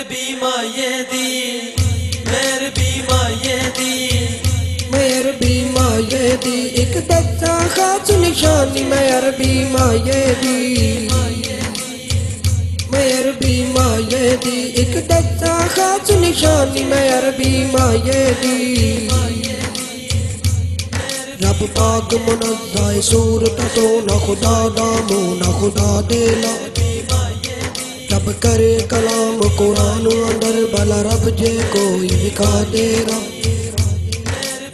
भी माये दी, मेहर भी माये दी, मेहर भी माये दी। एक दस्ता खास निशानी मेहर भी माये दी, मेहर भी माये दी। एक दस्ता खास निशानी मेहर भी माये दी। रब पाक मुनज़्ज़ह सूरत तो न खुदा नामो न खुदा देला। रब करे कलाम कुरान अंदर भला रब जे कोई दिखा देरा।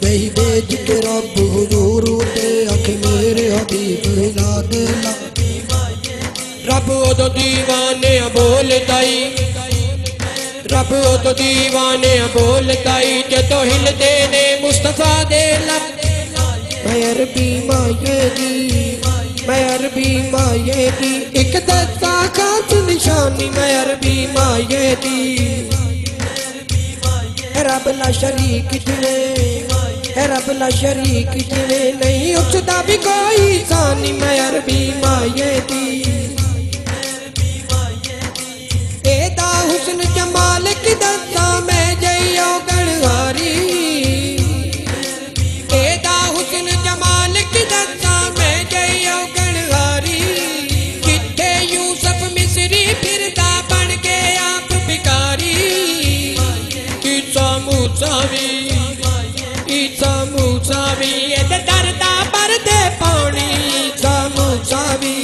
वही भेज के रब हुजूर ते अख मेरे हबीब हिला देला। रब तो दीवाने बोलताई, रब तो दीवाने बोलताई जे तो हिलते ने मुस्तफा दे लब। मेहर भी माये दी, मेहर भी माये दी। एक दस्ता खास निशानी मेहर भी माये दी। रब ला शरीक जिवे, रब ला शरीक जिवे नहीं उठदा भी कोई सानी मेहर भी माये दी। एदा हुस्न जमाल की दस्ता मैं जइयो गणहारी। एदा हुस्न जमाल की दस्ता मैं जइयो गणहारी। जिथे यूसुफ मिस्री फिरदा बन के आप भिखारी। ईसा मूसावी, ईसा मूसावी एदे दरदा परदे पानी। ईसा मूसावी,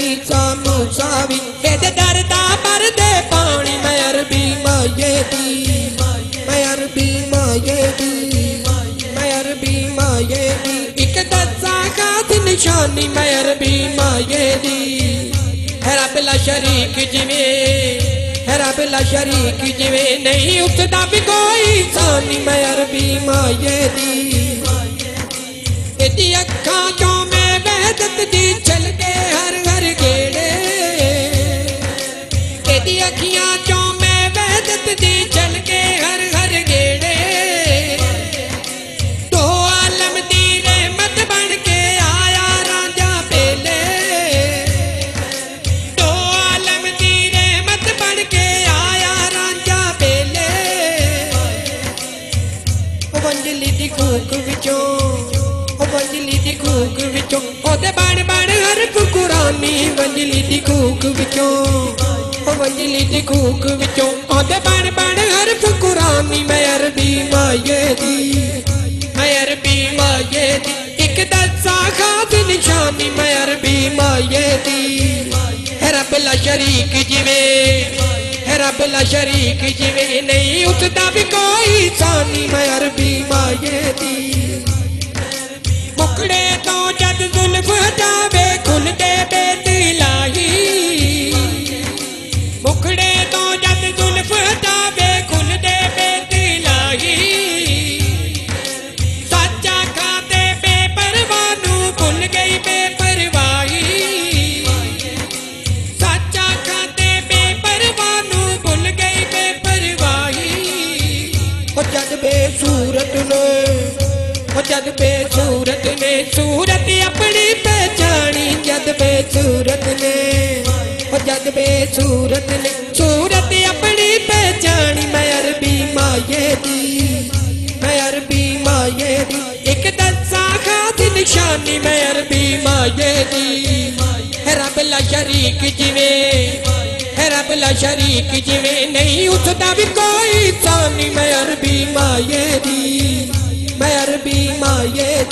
ईसा मूसावी एदे दरदा परदे पानी। मेहर भी माये दी, मेहर भी माये दी, मेहर भी माये दी। एक दस्ता खास निशानी मेहर भी माये दी। है रब ला शरीक जिवे, है रब ला शरीक जिवे नहीं उठदा भी कोई सानी मेहर भी माये दी। एदी अखां चों मैं वहदत दी छलके हर हर गेड़े। एदी अखियां चों मैं वहदत दी छलके हर हर गेड़े। दो आलम दी रहमत बन के आया रांझा बेले। दो आलम दी रहमत बन के आया रांझा बेले। वंजली दी कूक विचों, वंजली दी कूक विचों ओदे बण बण हरफ कुरानी। वंजली दी कूक विचों, वंजली दी कूक विचों ओदे बण बण हरफ कुरानी। मेहर भी माये दी, मेहर भी माये दी। एक दस्ता खास निशानी मेहर भी माये दी। है रब ला शरीक जिवे, है रब ला शरीक जिवे नहीं उठदा भी कोई सानी मेहर भी माये दी। मुखड़े तो जद जुल्फ हटावे खुलदे बेत इलाही। मुखड़े तो जद जुल्फ हटावे खुलदे बेत इलाही। सच्चा खाते बेपरवाह नू भुल गई बेपरवाही। सच्चा खाते बेपरवाह नू भुल गई बेपरवाही। ओ जद बेसूरत ने, ओ जद बेसूरत ने सूरत अपनी पहचानी। जद बेसूरत ने, ओ जद बेसूरत ने सूरत अपनी पहचानी। मेहर भी माये दी, मेहर भी माये दी। एक दस्ता खास निशानी मेहर भी माये दी। है रब ला शरीक जिवे, है रब ला शरीक जिवे नहीं उठदा भी कोई सानी। मेहर भी माये दी, मेहर भी माये